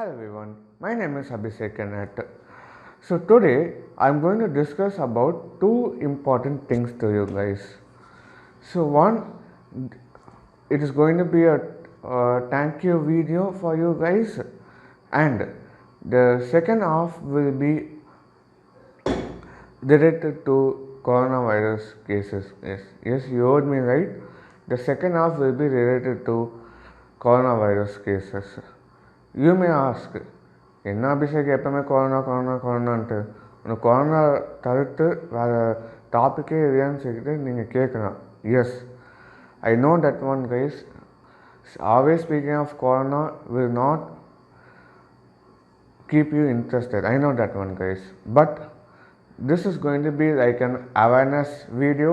Hi everyone, my name is Abhishek Kanat. So today I'm going to discuss about two important things to you guys. So one, it is going to be a thank you video for you guys, and the second half will be related to coronavirus cases. Yes, you heard me right. The second half will be related to coronavirus cases. You may ask, என்ன அபிஷேக் எப்பவுமே corona corona கொரோனான்ட்டு உனக்கு corona தவிர்த்து வேறு டாப்பிக்கே இல்லையான்னு சொல்லிட்டு நீங்கள் கேட்கலாம். Yes, I know that one guys. Always speaking of corona will not keep you interested. I know that one guys. But this is going to be like an awareness video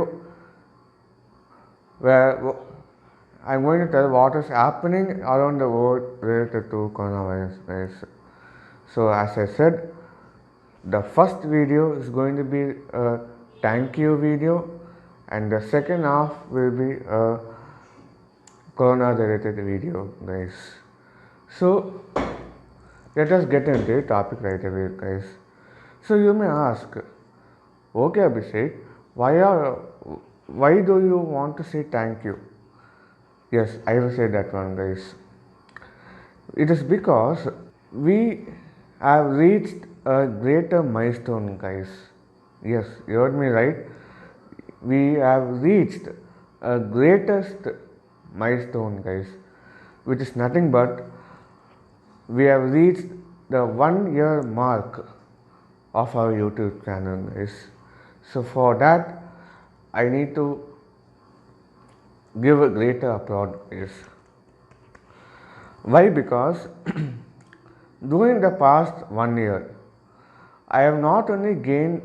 where I'm going to tell what is happening around the world related to coronavirus guys. So as I said, the first video is going to be a thank you video and the second half will be a corona related video guys. So let us get into the topic right away guys. So you may ask, okay Abhishek, why do you want to say thank you? Yes, I will say that one guys. It is because we have reached a greater milestone guys. Yes, you heard me right. We have reached a greatest milestone guys, which is nothing but we have reached the 1 year mark of our YouTube channel guys. So for that I need to give a greater applause guys. Why? Because during the past 1 year I have not only gained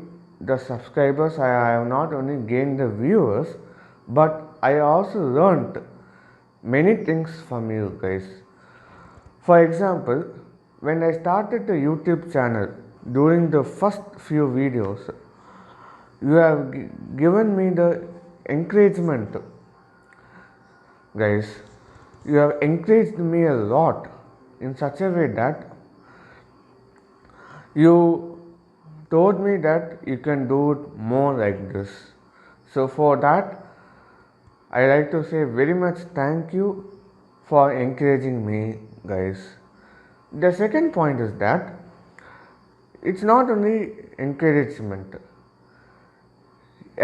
the subscribers, I have not only gained the viewers, but I also learnt many things from you guys. For example, when I started the YouTube channel, during the first few videos, you have given me the encouragement guys. You have encouraged me a lot in such a way that you told me that you can do it more like this. So for that I like to say very much thank you for encouraging me guys. The second point is that it's not only encouragement,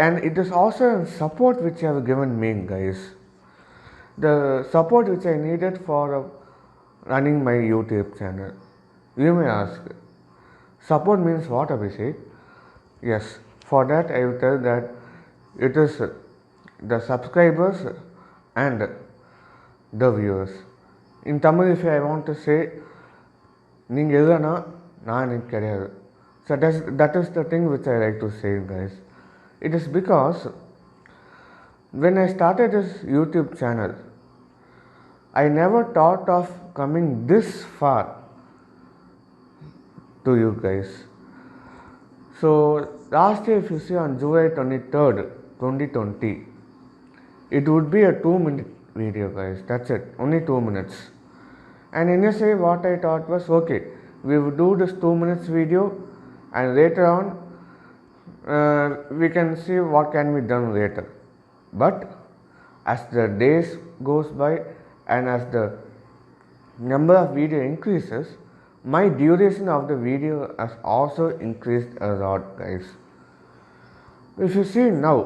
and it is also support which you have given me guys. The support which I needed for running my YouTube channel. You may ask, support means what Abhishek? Yes, for that I will tell that it is the subscribers and the viewers. In Tamil, if I want to say, நீங்க இல்லைனா நான் எனக்கு கிடையாது. So that is the thing which I like to say guys. It is because when I started this YouTube channel, I never thought of coming this far to you guys. So last year, if you see on July 23rd, 2020, it would be a 2-minute video guys. That's it, only 2 minutes. And initially what I thought was, okay, we will do this 2 minutes video and later on we can see what can be done later. But as the days goes by and as the number of video increases, my duration of the video has also increased a lot guys. If you see now,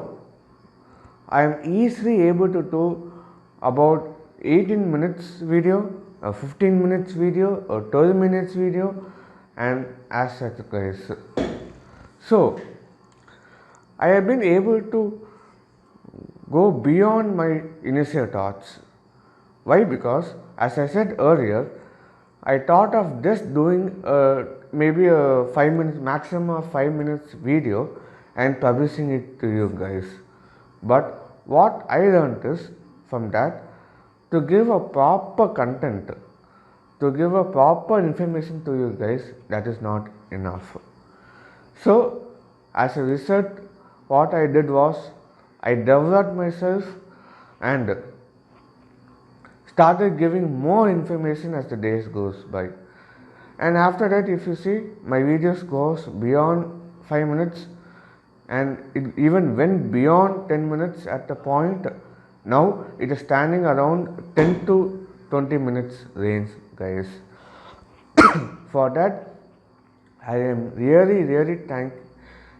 I am easily able to do about 18 minutes video, a 15 minutes video, or 12 minutes video, and as such guys. So I have been able to go beyond my initial thoughts. Why? Because as I said earlier, I thought of just doing maybe a 5 minutes, maximum of 5 minutes video and publishing it to you guys. But what I learned is from that, to give a proper content, to give a proper information to you guys, that is not enough. So as a result, what I did was I developed myself and started giving more information as the days goes by. And after that, if you see, my videos goes beyond 5 minutes, and it even went beyond 10 minutes at the point. Now it is standing around 10 to 20 minutes range, guys. For that, I am really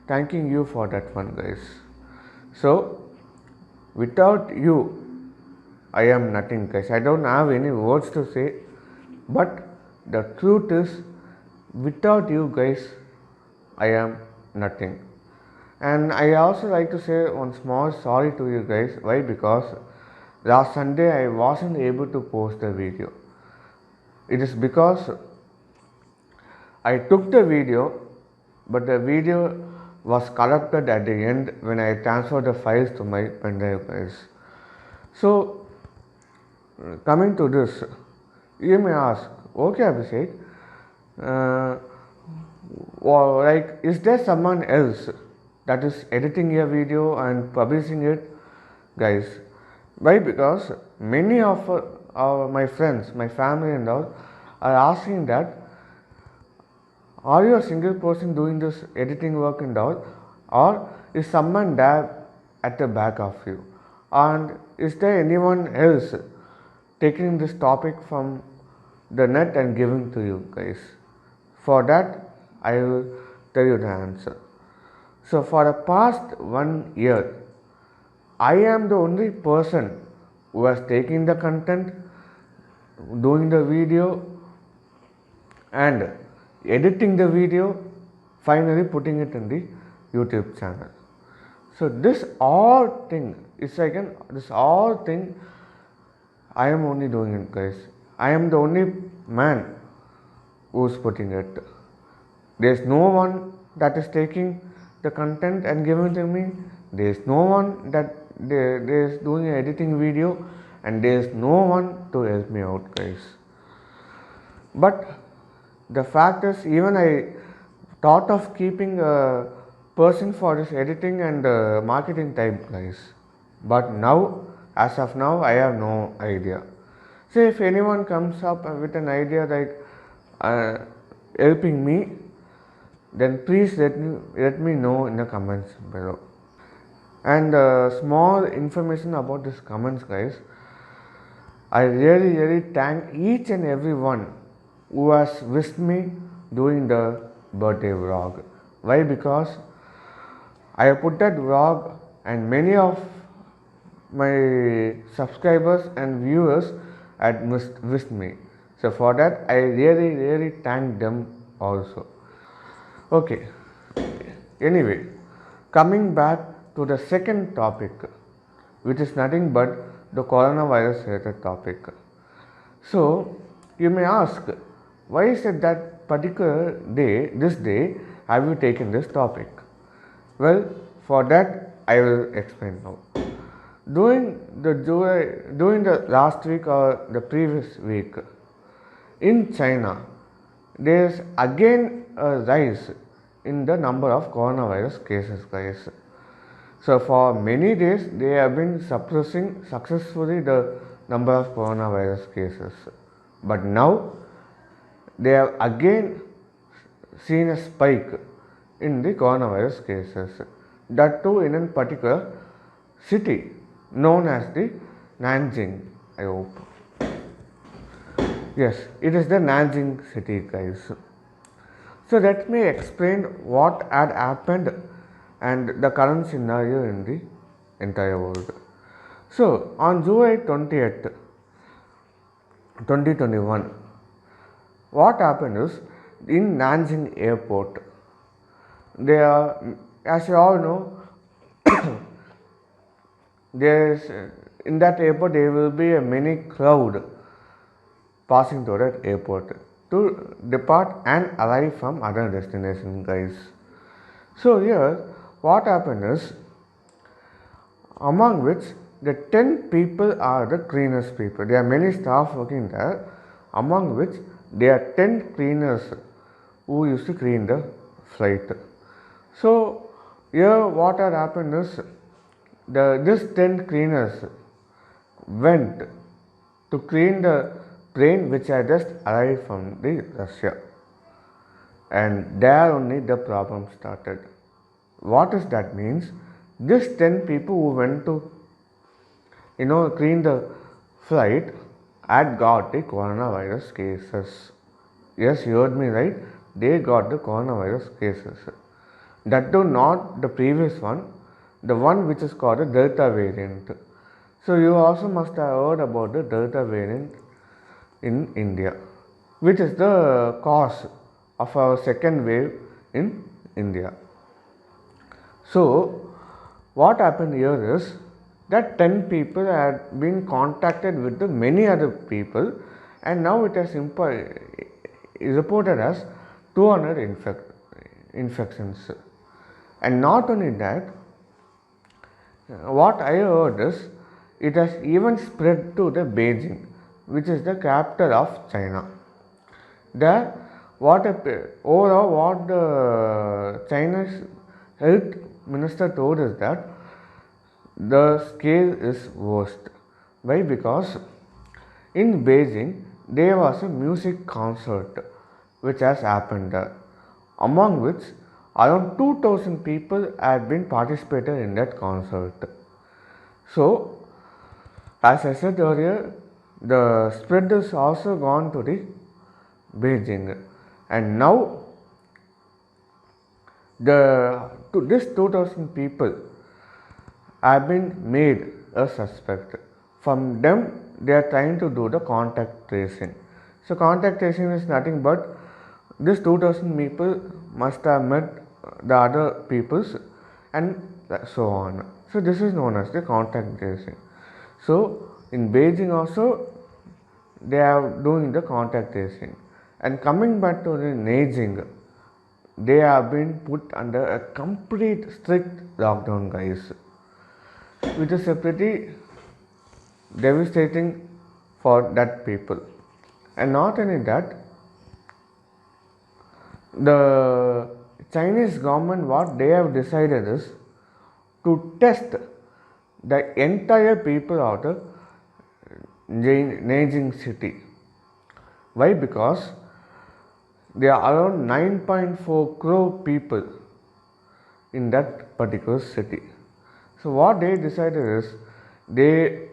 thanking you for that one, guys. So without you, I am nothing, guys. I don't have any words to say, but the truth is, without you guys, I am nothing. And I also like to say one small sorry to you guys. Why? Because last Sunday I wasn't able to post the video. It is because I took the video, but the video was corrupted at the end when I transferred the files to my pen drive, guys. So coming to this, you may ask, okay Abhishek, is there someone else that is editing your video and publishing it? Guys, why? Because many of my friends, my family and all are asking that, are you a single person doing this editing work and all, or is someone there at the back of you, and is there anyone else taking this topic from the net and giving to you guys? For that, I will tell you the answer. So for the past 1 year, I am the only person who has taken the content, doing the video and editing the video, finally putting it in the YouTube channel. So this all thing I am only doing it, guys. I am the only man who's putting it. There's no one that is taking the content and giving to me. There's no one that there's doing an editing video, and there's no one to help me out, guys. But the fact is, even I thought of keeping a person for this editing and marketing type, guys. But now, as of now, I have no idea. So if anyone comes up with an idea like helping me, then please let me know in the comments below. And small information about this comments, guys. I really thank each and every one who has wished me during the birthday vlog. Why? Because I have put that vlog and many of my subscribers and viewers had wished me. So for that, I really thank them also. Okay, anyway, coming back to the second topic, which is nothing but the coronavirus related topic. So you may ask, why is it that particular day, this day, have you taken this topic? Well, for that I will explain now. During the last week or the previous week, in China, there is again a rise in the number of coronavirus cases, guys. So for many days they have been suppressing successfully the number of coronavirus cases, but now they have again seen a spike in the coronavirus cases, that too in a particular city known as the Nanjing, I hope. Yes, it is the Nanjing city, guys. So let me explain what had happened and the current scenario in the entire world. So on July 20th, 2021, what happened is, in Nanjing airport, there are, as you all know, in that airport there will be a many crowd passing through that airport to depart and arrive from other destination, guys. So here what happened is, among which the 10 people are the cleaners people. There are many staff working there, among which there are 10 cleaners who used to clean the flight. So here what had happened is, this 10 cleaners went to clean the plane which had just arrived from the Russia. and there only the problem started. What does that means? This 10 people who went to clean the flight had got the coronavirus cases. Yes, you heard me right. They got the coronavirus cases. That too not the previous one, the one which is called the Delta variant. So you also must have heard about the Delta variant in India, which is the cause of our second wave in India. So what happened here is that 10 people had been contacted with the many other people, and now it has reported as 200 infections. And not only that, what I heard is it has even spread to the Beijing, which is the capital of China. There, what the China's health minister told us that the scale is worst. Why? Because in Beijing there was a music concert which has happened there, among which around 2000 people had been participated in that concert. So, as I said earlier, the spread is also gone to the Beijing, and now this 2000 people have been made a suspect. From them, they are trying to do the contact tracing. So, contact tracing is nothing but this 2000 people must have met the other peoples and so on. So, this is known as the contact tracing. So, in Beijing also, they are doing the contact tracing. And coming back to the Beijing, they have been put under a complete strict lockdown, guys, which is a pretty devastating for that people. And not only that, the Chinese government, what they have decided is to test the entire people of the Beijing city. Why? Because there are around 9.4 crore people in that particular city. So what they decided is they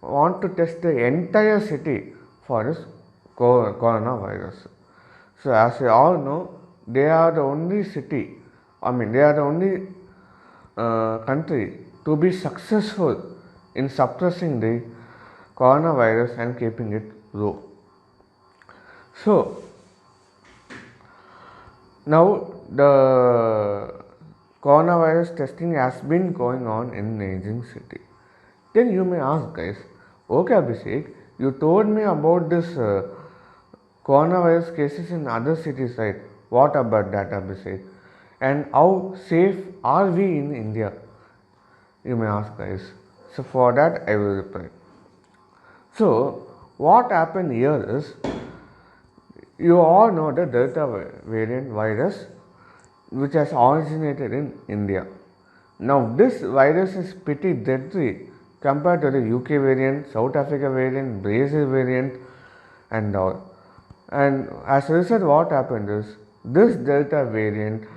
want to test the entire city for this coronavirus. So as we all know, they are the only city, they are the only country to be successful in suppressing the coronavirus and keeping it low. So now the coronavirus testing has been going on in Beijing city. Then you may ask, guys, okay Abhishek, you told me about this coronavirus cases in other cities, right? What about that, Abhishek? And how safe are we in India? You may ask, guys. So for that I will reply. So what happened here is, you all know the Delta variant virus which has originated in India. Now this virus is pretty deadly compared to the UK variant, South Africa variant, Brazil variant and all. And as a result, what happened is this Delta variant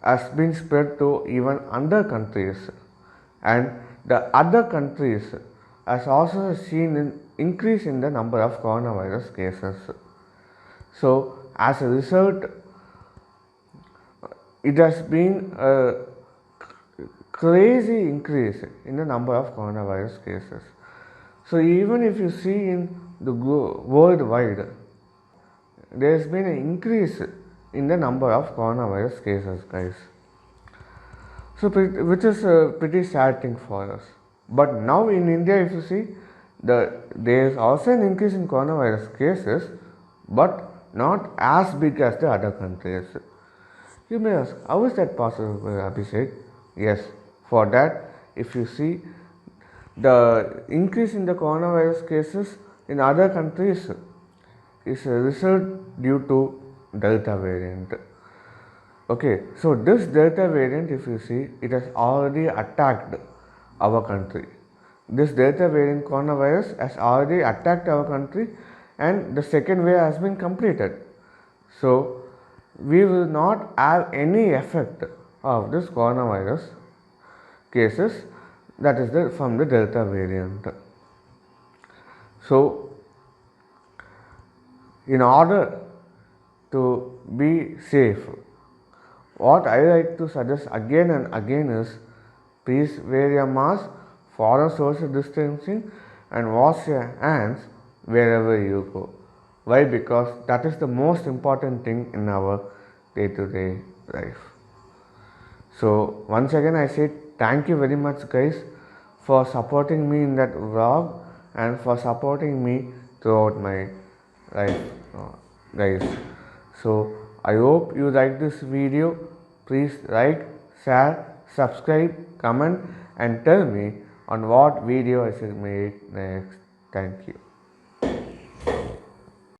has been spread to even other countries, and the other countries has also seen an increase in the number of coronavirus cases. So as a result, it has been a crazy increase in the number of coronavirus cases. So even if you see in the worldwide, there has been an increase in the number of coronavirus cases, guys. So which is a pretty sad thing for us. But now in India, if you see, there is also an increase in coronavirus cases, but not as big as the other countries. You may ask, how is that possible, Abhishek? Yes, for that, if you see, the increase in the coronavirus cases in other countries is a result due to Delta variant. Okay, so this Delta variant, if you see, it has already attacked our country. This Delta variant coronavirus has already attacked our country, and the second wave has been completed. So we will not have any effect of this coronavirus cases, that is from the Delta variant. So, in order to be safe, what I like to suggest again and again is, please wear your mask, follow social distancing, and wash your hands wherever you go. Why? Because that is the most important thing in our day-to-day life. So once again I say thank you very much guys for supporting me in that vlog and for supporting me throughout my life, guys. So I hope you like this video. Please like, share, subscribe, comment and tell me on what video I should make next. Thank you.